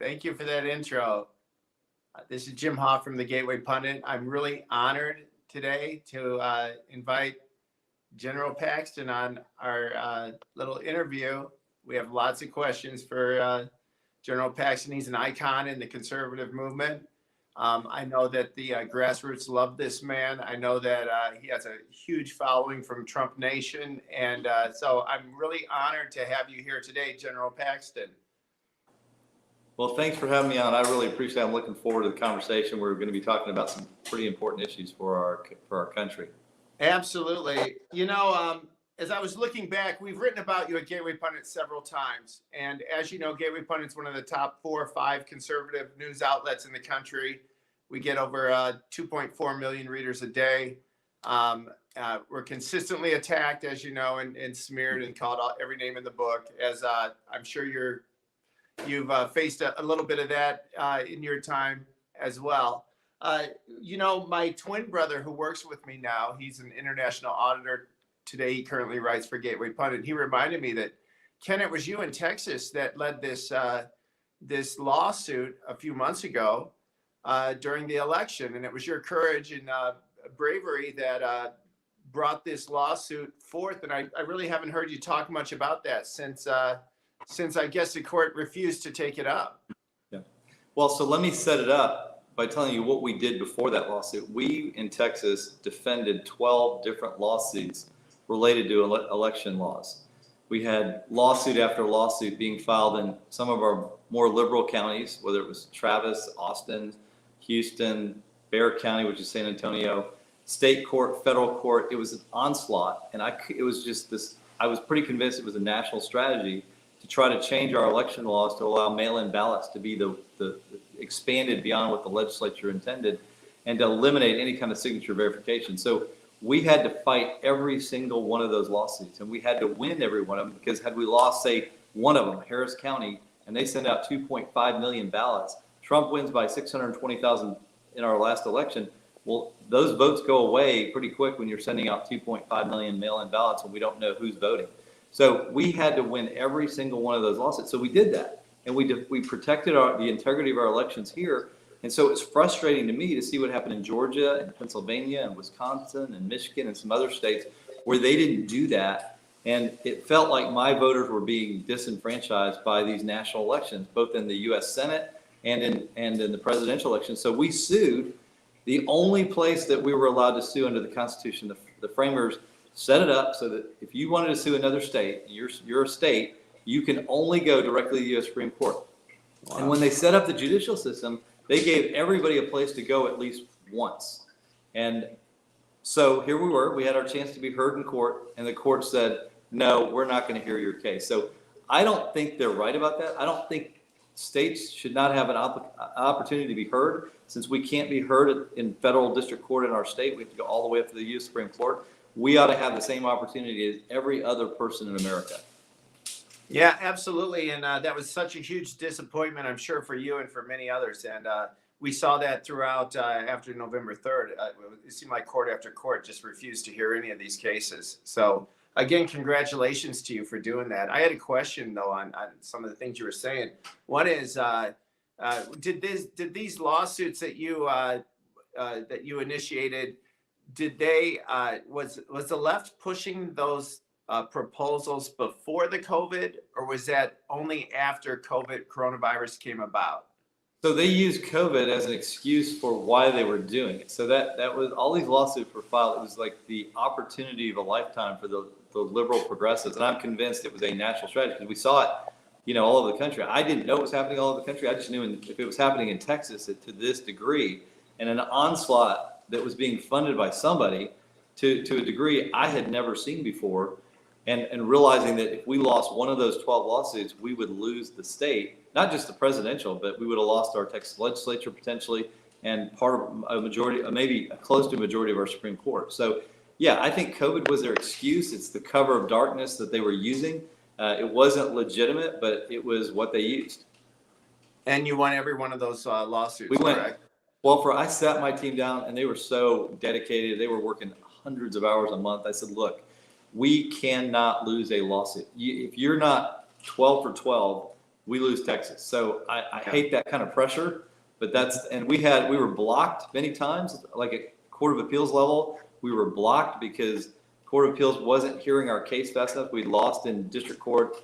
Thank you for that intro. This is Jim Hoff from the Gateway Pundit. I'm really honored today to invite General Paxton on our little interview. We have lots of questions for General Paxton. He's an icon in the conservative movement. I know that the grassroots love this man. I know that he has a huge following from Trump Nation. And so I'm really honored to have you here today, General Paxton. Well, thanks for having me on. I really appreciate it. I'm looking forward to the conversation. We're going to be talking about some pretty important issues for our country. Absolutely. You know, as I was looking back, we've written about you at Gateway Pundit several times. And as you know, Gateway Pundit's one of the top 4 or 5 conservative news outlets in the country. We get over 2.4 million readers a day. We're consistently attacked, as you know, and smeared and called out every name in the book, as I'm sure you've faced a little bit of that in your time as well. You know, my twin brother who works with me now, he's an international auditor. Today, he currently writes for Gateway Pundit. He reminded me that, Ken, it was you in Texas that led this lawsuit a few months ago during the election. And it was your courage and bravery that brought this lawsuit forth. And I really haven't heard you talk much about that since I guess the court refused to take it up. Yeah. Well, so let me set it up by telling you what we did before that lawsuit. We in Texas defended 12 different lawsuits related to election laws. We had lawsuit after lawsuit being filed in some of our more liberal counties, whether it was Travis, Austin, Houston, Bexar County, which is San Antonio, state court, federal court. It was an onslaught. And it was just this, I was pretty convinced it was a national strategy to try to change our election laws to allow mail-in ballots to be the expanded beyond what the legislature intended, and to eliminate any kind of signature verification. So we had to fight every single one of those lawsuits, and we had to win every one of them, because had we lost, say, one of them, Harris County, and they send out 2.5 million ballots, Trump wins by 620,000 in our last election. Well, those votes go away pretty quick when you're sending out 2.5 million mail-in ballots and we don't know who's voting. So we had to win every single one of those lawsuits. So we did that, and we protected the integrity of our elections here. And so it's frustrating to me to see what happened in Georgia and Pennsylvania and Wisconsin and Michigan and some other states where they didn't do that. And it felt like my voters were being disenfranchised by these national elections, both in the U.S. Senate and in the presidential election. So we sued. The only place that we were allowed to sue under the Constitution, the framers set it up so that if you wanted to sue another state, you're a state, you can only go directly to the U.S. Supreme Court. Wow. And when they set up the judicial system, they gave everybody a place to go at least once. And so here we were, we had our chance to be heard in court, and the court said, no, we're not going to hear your case. So I don't think they're right about that. I don't think states should not have an opportunity to be heard. Since we can't be heard in federal district court in our state, we have to go all the way up to the U.S. Supreme Court. We ought to have the same opportunity as every other person in America. Yeah, absolutely. And that was such a huge disappointment, I'm sure, for you and for many others. And we saw that throughout after November 3rd. It seemed like court after court just refused to hear any of these cases. So again, congratulations to you for doing that. I had a question, though, on some of the things you were saying. One is, did these lawsuits that you initiated, did they was the left pushing those proposals before the COVID, or was that only after coronavirus came about? So they used COVID as an excuse for why they were doing it. So that was, all these lawsuits were filed. It was like the opportunity of a lifetime for the liberal progressives. And I'm convinced it was a national strategy, because we saw it, all over the country. I didn't know it was happening all over the country. I just knew if it was happening in Texas to this degree, and an onslaught that was being funded by somebody to a degree I had never seen before. And realizing that if we lost one of those 12 lawsuits, we would lose the state, not just the presidential, but we would have lost our Texas legislature potentially, and part of a majority, maybe close to a majority of our Supreme Court. So yeah, I think COVID was their excuse. It's the cover of darkness that they were using. It wasn't legitimate, but it was what they used. And you won every one of those lawsuits, we correct? Went, well, I sat my team down, and they were so dedicated. They were working hundreds of hours a month. I said, look, we cannot lose a lawsuit. If you're not 12 for 12, we lose Texas. So I hate that kind of pressure, but we were blocked many times, like at Court of Appeals level, we were blocked because Court of Appeals wasn't hearing our case fast enough. We lost in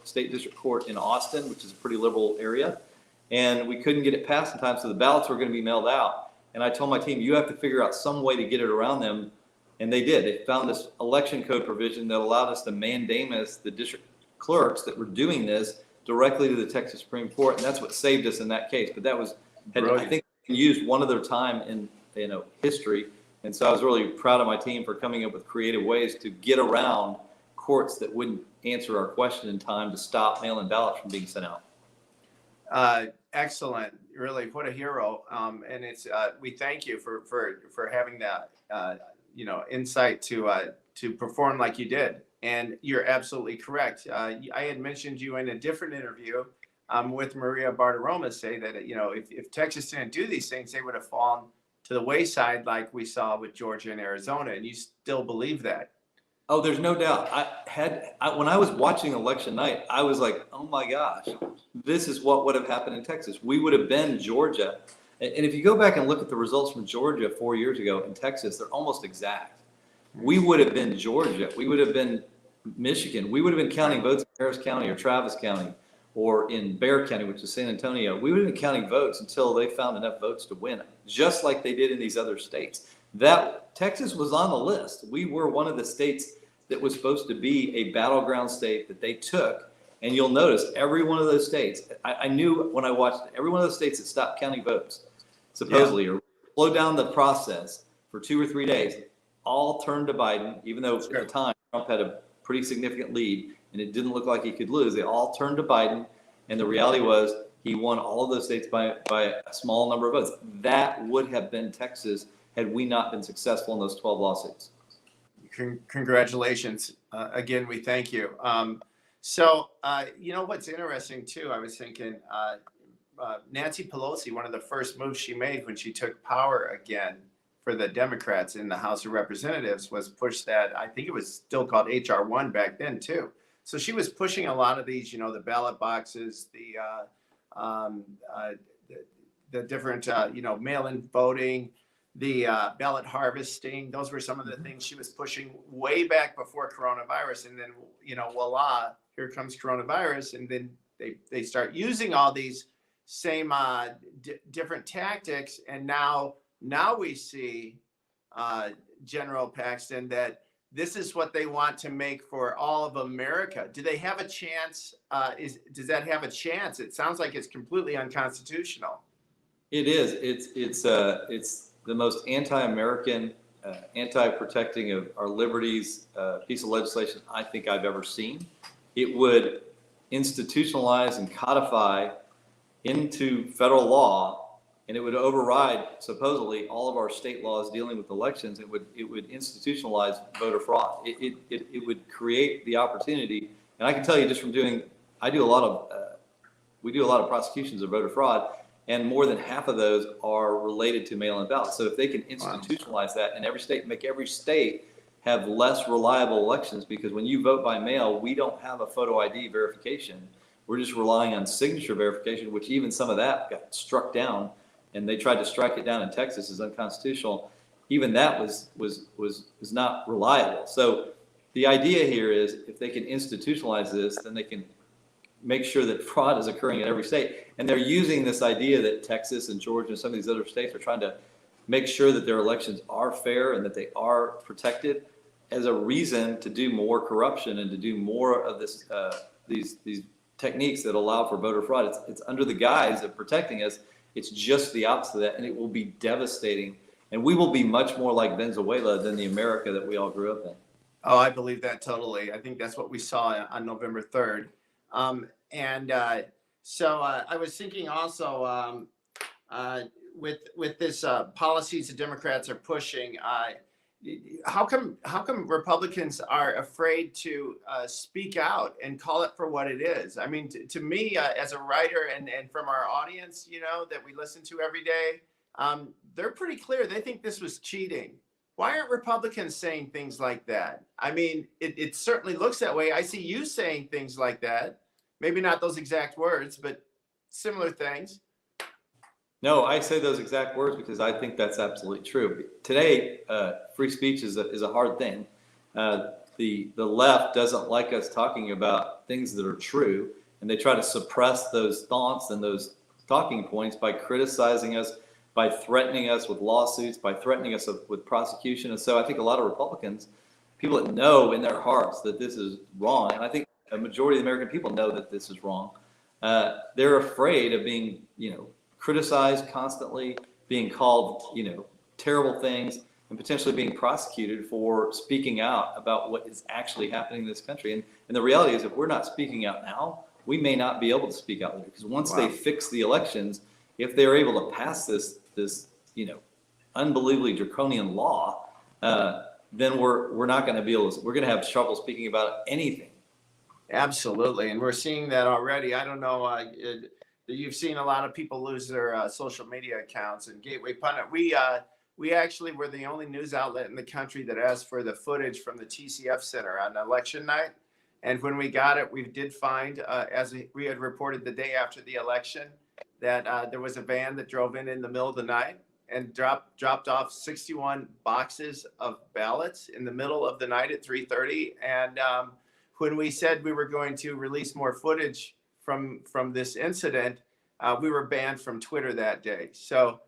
state district court in Austin, which is a pretty liberal area, and we couldn't get it passed in time, so the ballots were going to be mailed out. And I told my team, you have to figure out some way to get it around them, and they did. They found this election code provision that allowed us to mandamus the district clerks that were doing this directly to the Texas Supreme Court, and that's what saved us in that case. But that was, I think, used one other time in history. And so I was really proud of my team for coming up with creative ways to get around courts that wouldn't answer our question in time to stop mail-in ballots from being sent out. Excellent. Really, what a hero. And it's we thank you for having that insight to perform like you did. And you're absolutely correct. I had mentioned you in a different interview with Maria Bartiromo, say that if Texas didn't do these things, they would have fallen to the wayside like we saw with Georgia and Arizona. And you still believe that? Oh, there's no doubt. When I was watching election night, I was like, oh my gosh, this is what would have happened in Texas. We would have been Georgia. And if you go back and look at the results from Georgia 4 years ago in Texas, they're almost exact. We would have been Georgia. We would have been Michigan. We would have been counting votes in Harris County or Travis County or in Bexar County, which is San Antonio. We would have been counting votes until they found enough votes to win, just like they did in these other states. That Texas was on the list. We were one of the states that was supposed to be a battleground state that they took. And you'll notice every one of those states, I knew when I watched it, every one of those states that stopped counting votes, supposedly, or slowed down the process for 2 or 3 days, all turned to Biden, even though at the time Trump had a pretty significant lead and it didn't look like he could lose. They all turned to Biden. And the reality was he won all of those states by a small number of votes. That would have been Texas had we not been successful in those 12 lawsuits. Congratulations. Again, we thank you. So what's interesting too, I was thinking Nancy Pelosi, one of the first moves she made when she took power again for the Democrats in the House of Representatives was push that, I think it was still called HR 1 back then too. So she was pushing a lot of these, the ballot boxes, the different, mail-in voting, the ballot harvesting. Those were some of the things she was pushing way back before coronavirus. And then, voila, here comes coronavirus. And then they start using all these same different tactics. And now we see, General Paxton, that this is what they want to make for all of America. Do they have a chance? Does that have a chance? It sounds like it's completely unconstitutional. It is. It's the most anti-American, anti-protecting of our liberties piece of legislation I think I've ever seen. It would institutionalize and codify into federal law, and it would override supposedly all of our state laws dealing with elections. It would institutionalize voter fraud. It would create the opportunity, and I can tell you just from we do a lot of prosecutions of voter fraud, and more than half of those are related to mail-in ballots. So if they can institutionalize that in every state, make every state have less reliable elections, because when you vote by mail, we don't have a photo ID verification. We're just relying on signature verification, which even some of that got struck down, and they tried to strike it down in Texas as unconstitutional. Even that was not reliable. So the idea here is if they can institutionalize this, then they can make sure that fraud is occurring in every state. And they're using this idea that Texas and Georgia and some of these other states are trying to make sure that their elections are fair and that they are protected as a reason to do more corruption and to do more of this, these techniques that allow for voter fraud. It's under the guise of protecting us. It's just the opposite of that, and it will be devastating. And we will be much more like Venezuela than the America that we all grew up in. Oh, I believe that totally. I think that's what we saw on November 3rd. So I was thinking also with this policies the Democrats are pushing, how come Republicans are afraid to speak out and call it for what it is? I mean, to me, as a writer and from our audience, that we listen to every day, they're pretty clear. They think this was cheating. Why aren't Republicans saying things like that? I mean, it certainly looks that way. I see you saying things like that. Maybe not those exact words, but similar things. No, I say those exact words because I think that's absolutely true. Today, free speech is a hard thing. The left doesn't like us talking about things that are true, and they try to suppress those thoughts and those talking points by criticizing us, by threatening us with lawsuits, by threatening us with prosecution. And so I think a lot of Republicans, people that know in their hearts that this is wrong, and I think a majority of the American people know that this is wrong, they're afraid of being, criticized constantly, being called, terrible things, and potentially being prosecuted for speaking out about what is actually happening in this country. And the reality is, if we're not speaking out now, we may not be able to speak out later. Because once they fix the elections, if they're able to pass this unbelievably draconian law, then we're not going to be able to. We're going to have trouble speaking about anything. Absolutely, and we're seeing that already. I don't know. You've seen a lot of people lose their social media accounts. And Gateway Pundit, we actually were the only news outlet in the country that asked for the footage from the TCF Center on election night. And when we got it, we did find, as we had reported the day after the election, that there was a van that drove in the middle of the night and dropped off 61 boxes of ballots in the middle of the night at 3:30. And when we said we were going to release more footage from this incident, we were banned from Twitter that day. So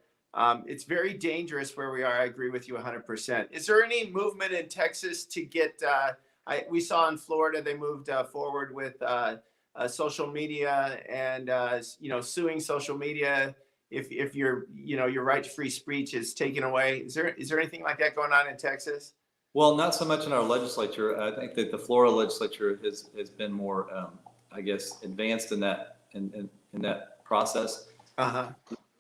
it's very dangerous where we are. I agree with you 100%. Is there any movement in Texas to get, we saw in Florida, they moved forward with social media and, suing social media if your right to free speech is taken away. Is there anything like that going on in Texas? Well, not so much in our legislature. I think that the Florida legislature has been more, advanced in that process. Uh-huh.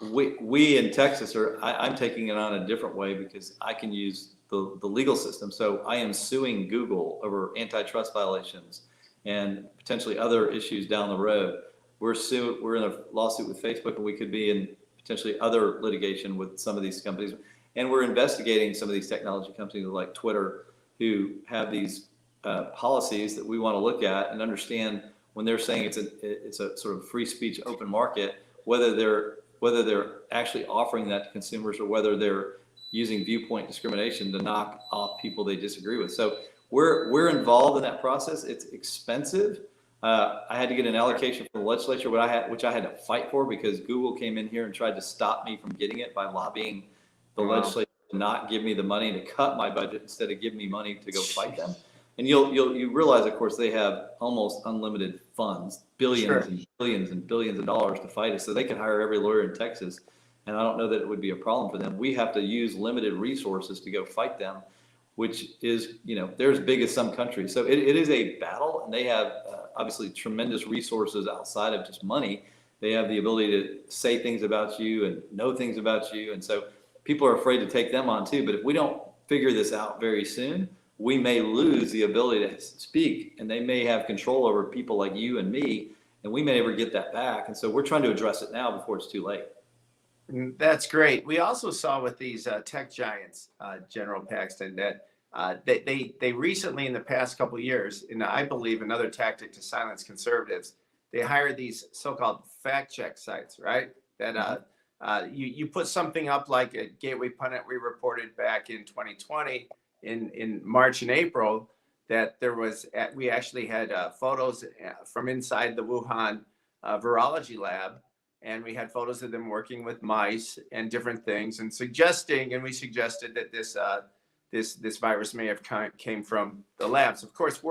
We in Texas I'm taking it on a different way because I can use the legal system. So I am suing Google over antitrust violations and potentially other issues down the road. We're in a lawsuit with Facebook, and we could be in potentially other litigation with some of these companies. And we're investigating some of these technology companies like Twitter, who have these policies that we want to look at and understand when they're saying it's a sort of free speech open market, whether they're actually offering that to consumers or whether they're using viewpoint discrimination to knock off people they disagree with. So we're involved in that process. It's expensive. I had to get an allocation from the legislature, which I had to fight for because Google came in here and tried to stop me from getting it by lobbying the legislature to not give me the money, to cut my budget instead of give me money to go fight them. And you realize, of course, they have almost unlimited funds, billions and billions and billions of dollars to fight us. So they can hire every lawyer in Texas. And I don't know that it would be a problem for them. We have to use limited resources to go fight them, which is, they're as big as some countries. So it is a battle, and they have obviously tremendous resources outside of just money. They have the ability to say things about you and know things about you. And so people are afraid to take them on too. But if we don't figure this out very soon, we may lose the ability to speak, and they may have control over people like you and me, and we may never get that back. And so we're trying to address it now before it's too late. That's great. We also saw with these tech giants, General Paxton, that they recently, in the past couple of years, and I believe another tactic to silence conservatives, they hired these so-called fact check sites, right? That you put something up like a Gateway Pundit. We reported back in 2020 in March and April that we actually had photos from inside the Wuhan virology lab. And we had photos of them working with mice and different things, and we suggested that this virus may have came from the labs. Of course,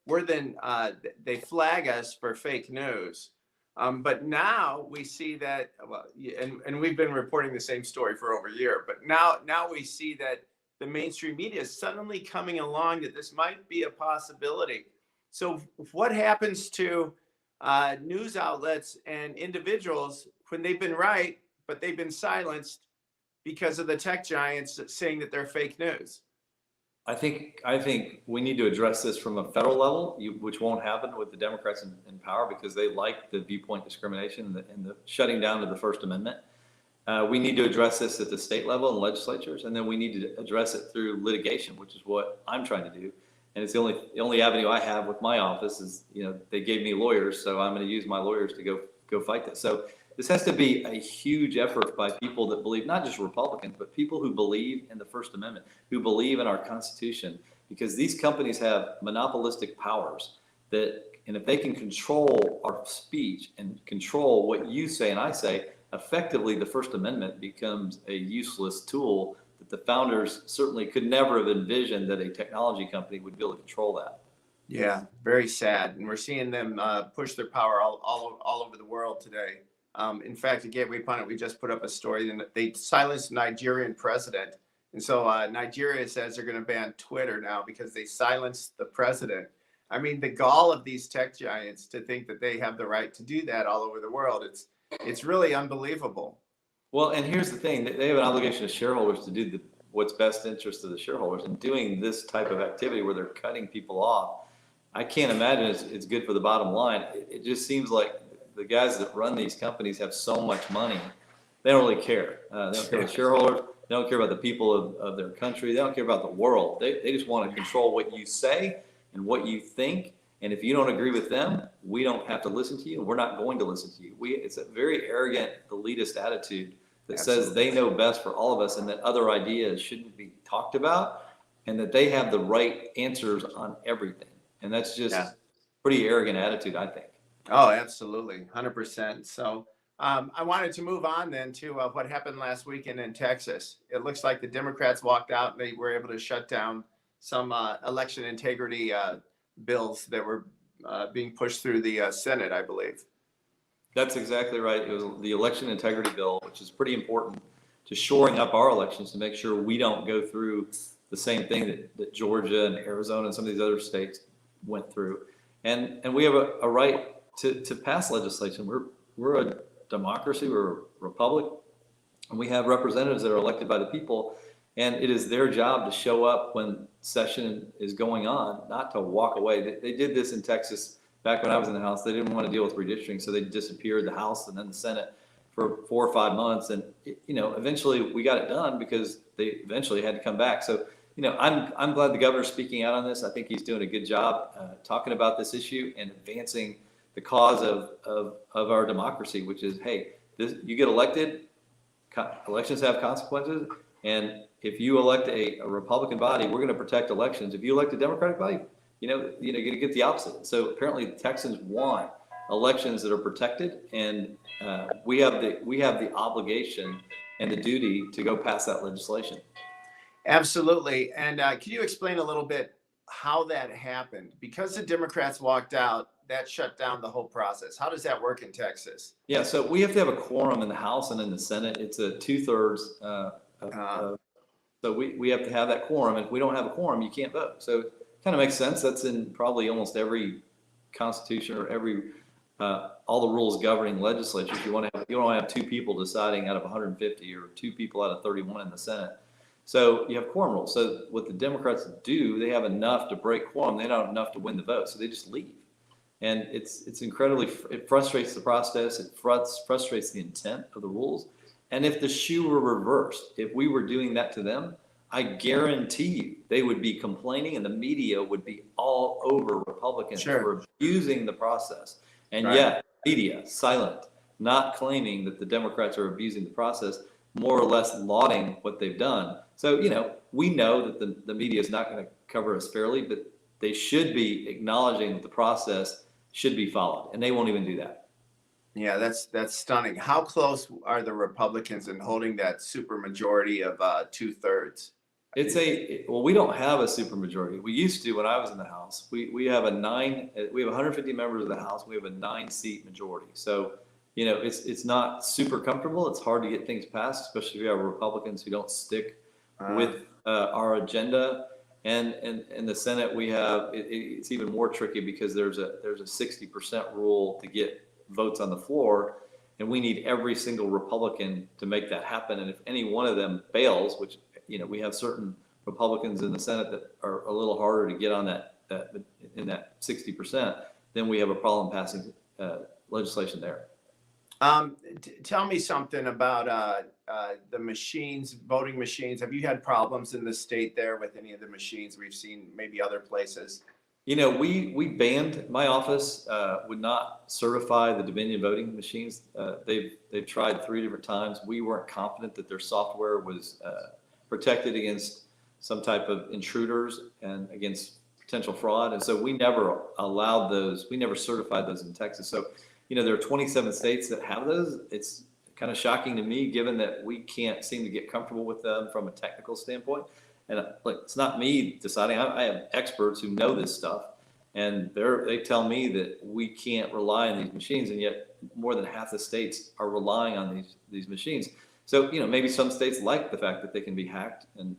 they flag us for fake news, but now we see that, and we've been reporting the same story for over a year. But now we see that the mainstream media is suddenly coming along that this might be a possibility. So what happens to news outlets and individuals when they've been right, but they've been silenced because of the tech giants saying that they're fake news? I think we need to address this from a federal level, which won't happen with the Democrats in power because they like the viewpoint discrimination and the shutting down of the First Amendment. We need to address this at the state level and legislatures, and then we need to address it through litigation, which is what I'm trying to do. And it's the only avenue I have with my office is, they gave me lawyers, so I'm going to use my lawyers to go go fight this. So this has to be a huge effort by people that believe, not just Republicans, but people who believe in the First Amendment, who believe in our Constitution, because these companies have monopolistic powers and if they can control our speech and control what you say and I say, effectively the First Amendment becomes a useless tool that the founders certainly could never have envisioned that a technology company would be able to control that. Yeah, very sad. And we're seeing them push their power all over the world today. In fact, at Gateway Pundit, we just put up a story that they silenced the Nigerian president. And so Nigeria says they're going to ban Twitter now because they silenced the president. I mean, the gall of these tech giants to think that they have the right to do that all over the world. It's really unbelievable. Well, and here's the thing, they have an obligation as shareholders to do what's best interest of the shareholders, and doing this type of activity where they're cutting people off. I can't imagine it's good for the bottom line. It just seems like the guys that run these companies have so much money. They don't really care. They don't care about shareholders. They don't care about the people of their country. They don't care about the world. They just want to control what you say and what you think. And if you don't agree with them, we don't have to listen to you. And we're not going to listen to you. It's a very arrogant, elitist attitude that Absolutely. says they know best for all of us and that other ideas shouldn't be talked about and that they have the right answers on everything. And that's just pretty arrogant attitude, I think. Oh, absolutely. 100%. So I wanted to move on then to what happened last weekend in Texas. It looks like the Democrats walked out and they were able to shut down some election integrity bills that were being pushed through the Senate, I believe. That's exactly right. It was the election integrity bill, which is pretty important to shoring up our elections to make sure we don't go through the same thing that Georgia and Arizona and some of these other states went through. And we have a right to pass legislation. We're a democracy, we're a republic, and we have representatives that are elected by the people. And it is their job to show up when session is going on, not to walk away. They did this in Texas back when I was in the House. They didn't want to deal with redistricting, so they disappeared the House and then the Senate for 4 or 5 months. And, eventually we got it done because they eventually had to come back. So, I'm glad the governor's speaking out on this. I think he's doing a good job talking about this issue and advancing the cause of our democracy, which is, hey, you get elected, elections have consequences. And if you elect a Republican body, we're going to protect elections. If you elect a Democratic body, you're going to get the opposite. So apparently the Texans want elections that are protected, and we have the obligation and the duty to go pass that legislation. Absolutely. And can you explain a little bit how that happened? Because the Democrats walked out, that shut down the whole process. How does that work in Texas? Yeah, so we have to have a quorum in the House and in the Senate. It's a 2/3. So we have to have that quorum. If we don't have a quorum, you can't vote. So it kind of makes sense. That's in probably almost every constitution or every all the rules governing legislatures. You don't have 2 people deciding out of 150 or 2 people out of 31 in the Senate. So you have quorum rules. So what the Democrats do, they have enough to break quorum. They don't have enough to win the vote. So they just leave. And it's incredibly, it frustrates the process. It frustrates the intent of the rules. And if the shoe were reversed, if we were doing that to them, I guarantee you they would be complaining and the media would be all over Republicans for abusing the process. And yet, media, silent, not claiming that the Democrats are abusing the process, more or less lauding what they've done. So, we know that the media is not going to cover us fairly, but they should be acknowledging that the process should be followed, and they won't even do that. Yeah, that's stunning. How close are the Republicans in holding that super majority of 2/3? We don't have a super majority. We used to when I was in the House. We have 150 members of the House. We have a 9-seat majority. So, it's not super comfortable. It's hard to get things passed, especially if you have Republicans who don't stick with our agenda. And in the Senate, we have it's even more tricky because there's a 60% rule to get votes on the floor, and we need every single Republican to make that happen. And if any one of them fails, which we have certain Republicans in the Senate that are a little harder to get on that in that 60%, then we have a problem passing legislation there. Tell me something about the machines, voting machines. Have you had problems in the state there with any of the machines? We've seen maybe other places. We banned, my office would not certify the Dominion voting machines. They've tried 3 different times. We weren't confident that their software was protected against some type of intruders and against potential fraud. And so we never allowed those, we never certified those in Texas. So, there are 27 states that have those. It's kind of shocking to me, given that we can't seem to get comfortable with them from a technical standpoint. And it's not me deciding. I have experts who know this stuff, and they tell me that we can't rely on these machines, and yet more than half the states are relying on these machines. So maybe some states like the fact that they can be hacked, and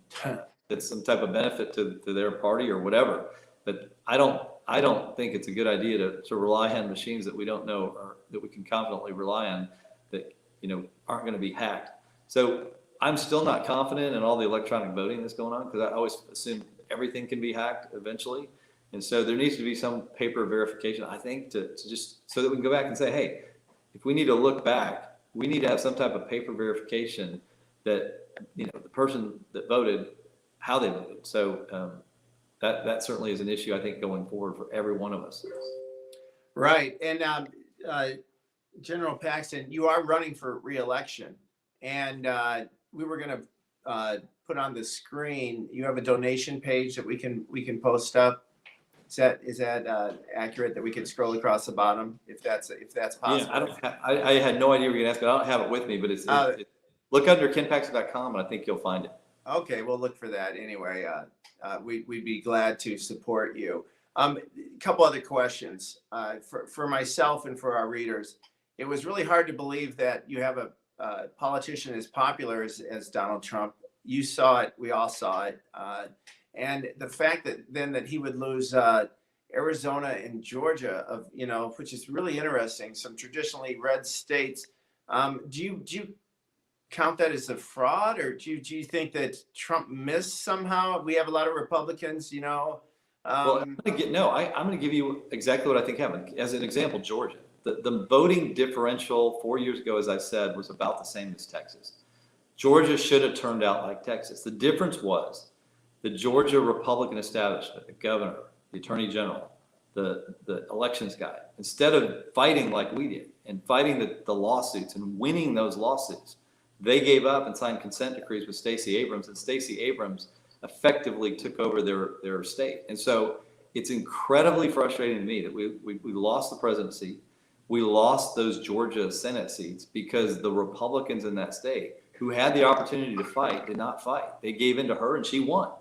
it's some type of benefit to their party or whatever. But I don't think it's a good idea to rely on machines that we don't know or that we can confidently rely on that aren't going to be hacked. So I'm still not confident in all the electronic voting that's going on, because I always assume everything can be hacked eventually. And so there needs to be some paper verification, I think, to just so that we can go back and say, hey, if we need to look back, we need to have some type of paper verification that, the person that voted, how they voted. So that certainly is an issue, I think, going forward for every one of us. Right. And General Paxton, you are running for re-election. And we were going to put on the screen, you have a donation page that we can post up. Is that accurate, that we can scroll across the bottom if that's possible? Yeah, I had no idea you were going to ask, but I don't have it with me, but it's look under kenpaxton.com and I think you'll find it. Okay, we'll look for that anyway. We'd be glad to support you. A couple other questions for myself and for our readers. It was really hard to believe that you have a politician as popular as Donald Trump. You saw it, we all saw it. And the fact that he would lose Arizona and Georgia, which is really interesting, some traditionally red states. Do you count that as a fraud, or do you think that Trump missed somehow? We have a lot of Republicans, Well, I'm going to give you exactly what I think happened. As an example, Georgia. The voting differential 4 years ago, as I said, was about the same as Texas. Georgia should have turned out like Texas. The difference was the Georgia Republican establishment, the governor, the attorney general, the elections guy, instead of fighting like we did and fighting the lawsuits and winning those lawsuits, they gave up and signed consent decrees with Stacey Abrams, and Stacey Abrams effectively took over their state. And so it's incredibly frustrating to me that we lost the presidency. We lost those Georgia Senate seats because the Republicans in that state, who had the opportunity to fight, did not fight. They gave in to her and she won.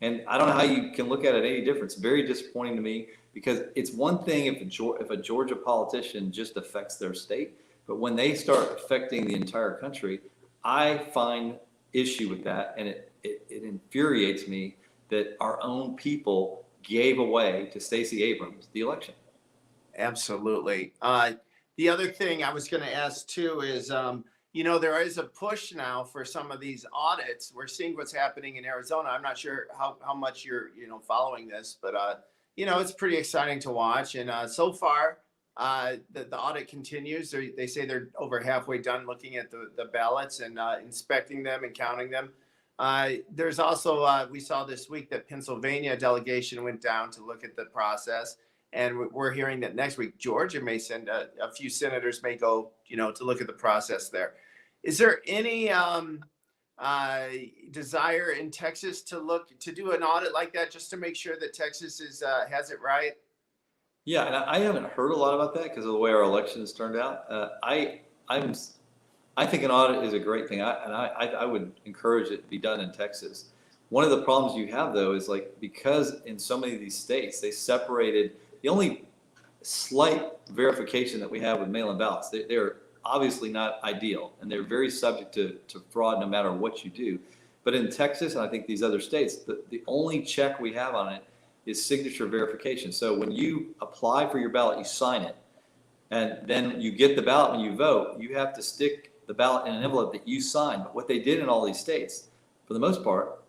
And I don't know how you can look at it any different. It's very disappointing to me, because it's one thing if a Georgia politician just affects their state, but when they start affecting the entire country, I find issue with that. And it infuriates me that our own people gave away to Stacey Abrams the election. Absolutely. The other thing I was going to ask too is, there is a push now for some of these audits. We're seeing what's happening in Arizona. I'm not sure how much you're, following this, but, it's pretty exciting to watch. And so far, the audit continues. They say they're over halfway done looking at the ballots and inspecting them and counting them. There's also, we saw this week that Pennsylvania delegation went down to look at the process. And we're hearing that next week, Georgia may send a few senators may go, to look at the process there. Is there any desire in Texas to do an audit like that, just to make sure that Texas has it right? Yeah, and I haven't heard a lot about that because of the way our elections turned out. I think an audit is a great thing, I would encourage it to be done in Texas. One of the problems you have, though, is because in so many of these states, they separated. The only slight verification that we have with mail-in ballots, they're obviously not ideal, and they're very subject to fraud no matter what you do. But in Texas, and I think these other states, the only check we have on it is signature verification. So when you apply for your ballot, you sign it, and then you get the ballot when you vote, you have to stick the ballot in an envelope that you sign. But what they did in all these states, for the most part,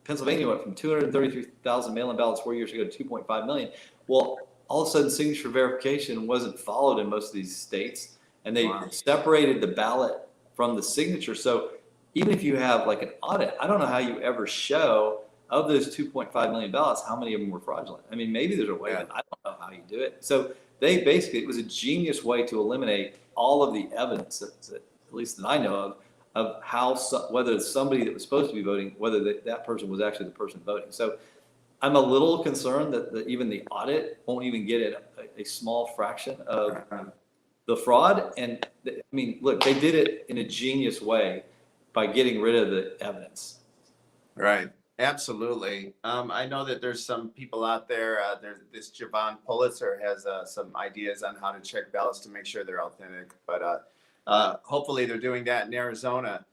Pennsylvania went from 233,000 mail-in ballots 4 years ago to 2.5 million. Well, all of a sudden, signature verification wasn't followed in most of these states, and they separated the ballot from the signature. So even if you have an audit, I don't know how you ever show of those 2.5 million ballots, how many of them were fraudulent? I mean, maybe there's a way, but I don't know how you do it. So they basically, it was a genius way to eliminate all of the evidence that at least that I know of how, whether somebody that was supposed to be voting, whether that person was actually the person voting. So I'm a little concerned that even the audit won't even get at a small fraction of the fraud. And I mean, look, they did it in a genius way by getting rid of the evidence. Right. Absolutely. I know that there's some people out there. There's this Javon Pulitzer has some ideas on how to check ballots to make sure they're authentic. But hopefully they're doing that in Arizona.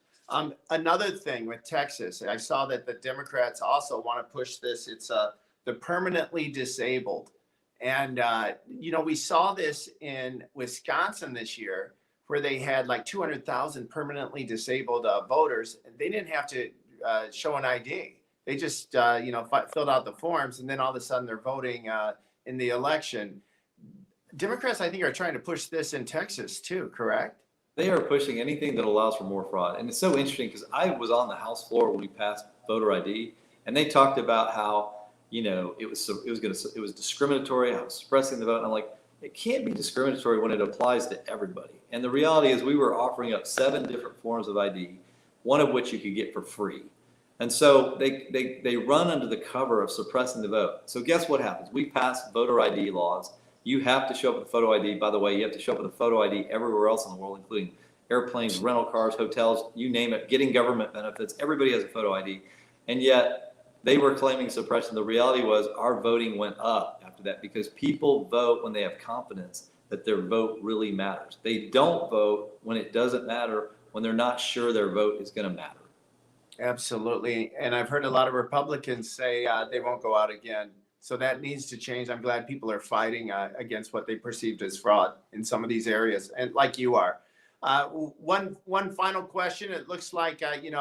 Another thing with Texas, I saw that the Democrats also want to push this. It's the permanently disabled. And, we saw this in Wisconsin this year where they had like 200,000 permanently disabled voters. They didn't have to show an ID. They just, filled out the forms, and then all of a sudden they're voting in the election. Democrats, I think, are trying to push this in Texas too, correct? They are pushing anything that allows for more fraud. And it's so interesting because I was on the House floor when we passed voter ID, and they talked about how, it was discriminatory, how it was suppressing the vote. And I'm like, it can't be discriminatory when it applies to everybody. And the reality is we were offering up 7 different forms of ID, one of which you could get for free. And so they run under the cover of suppressing the vote. So guess what happens? We passed voter ID laws. You have to show up with a photo ID. By the way, you have to show up with a photo ID everywhere else in the world, including airplanes, rental cars, hotels, you name it, getting government benefits. Everybody has a photo ID. And yet they were claiming suppression. The reality was our voting went up after that because people vote when they have confidence that their vote really matters. They don't vote when it doesn't matter, when they're not sure their vote is going to matter. Absolutely. And I've heard a lot of Republicans say they won't go out again. So that needs to change. I'm glad people are fighting against what they perceived as fraud in some of these areas, and like you are. One final question. It looks like, you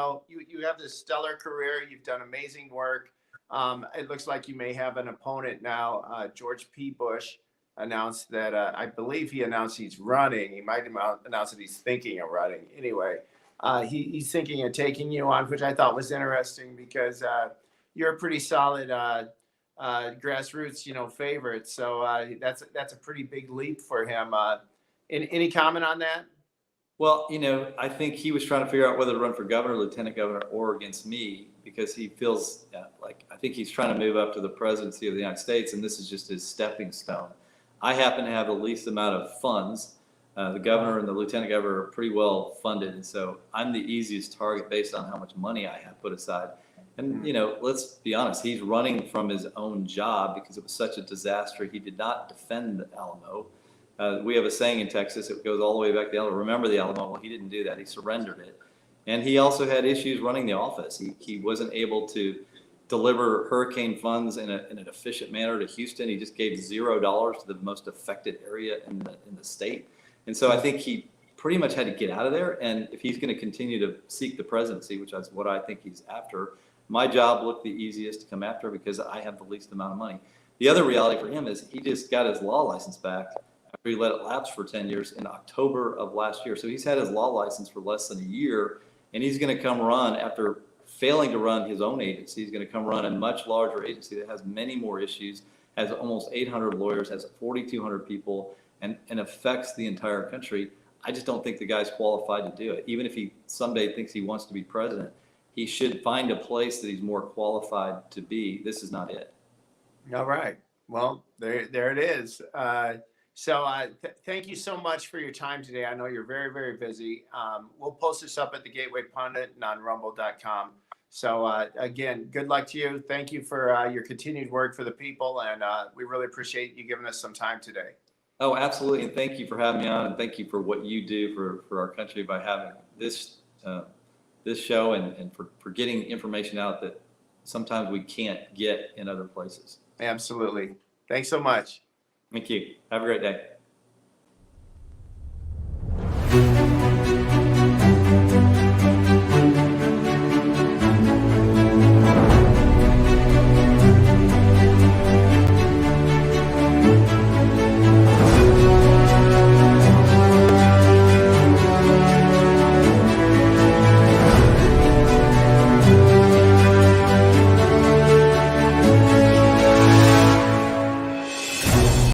have this stellar career. You've done amazing work. It looks like you may have an opponent now. George P. Bush announced that, I believe he announced he's running. He might announce that he's thinking of running. Anyway, he's thinking of taking you on, which I thought was interesting because you're a pretty solid grassroots, favorite. So that's a pretty big leap for him. Any comment on that? Well, I think he was trying to figure out whether to run for governor, lieutenant governor, or against me because he feels I think he's trying to move up to the presidency of the United States, and this is just his stepping stone. I happen to have the least amount of funds. The governor and the lieutenant governor are pretty well funded, and so I'm the easiest target based on how much money I have put aside. And, let's be honest, he's running from his own job because it was such a disaster. He did not defend the Alamo. We have a saying in Texas, it goes all the way back to the Alamo. Remember the Alamo? Well, he didn't do that. He surrendered it. And he also had issues running the office. He wasn't able to deliver hurricane funds in an efficient manner to Houston. He just gave $0 to the most affected area in the state. And so I think he pretty much had to get out of there. And if he's going to continue to seek the presidency, which is what I think he's after, my job looked the easiest to come after because I have the least amount of money. The other reality for him is he just got his law license back after he let it lapse for 10 years in October of last year. So he's had his law license for less than a year, and he's going to come run after failing to run his own agency. He's going to come run a much larger agency that has many more issues, has almost 800 lawyers, has 4,200 people, and affects the entire country. I just don't think the guy's qualified to do it. Even if he someday thinks he wants to be president, he should find a place that he's more qualified to be. This is not it. All right. Well, there it is. Thank you so much for your time today. I know you're very, very busy. We'll post this up at the Gateway Pundit and on rumble.com. So again, good luck to you. Thank you for your continued work for the people. And we really appreciate you giving us some time today. Oh, absolutely. And thank you for having me on. And thank you for what you do for our country by having this show and for getting information out that sometimes we can't get in other places. Absolutely. Thanks so much. Thank you. Have a great day.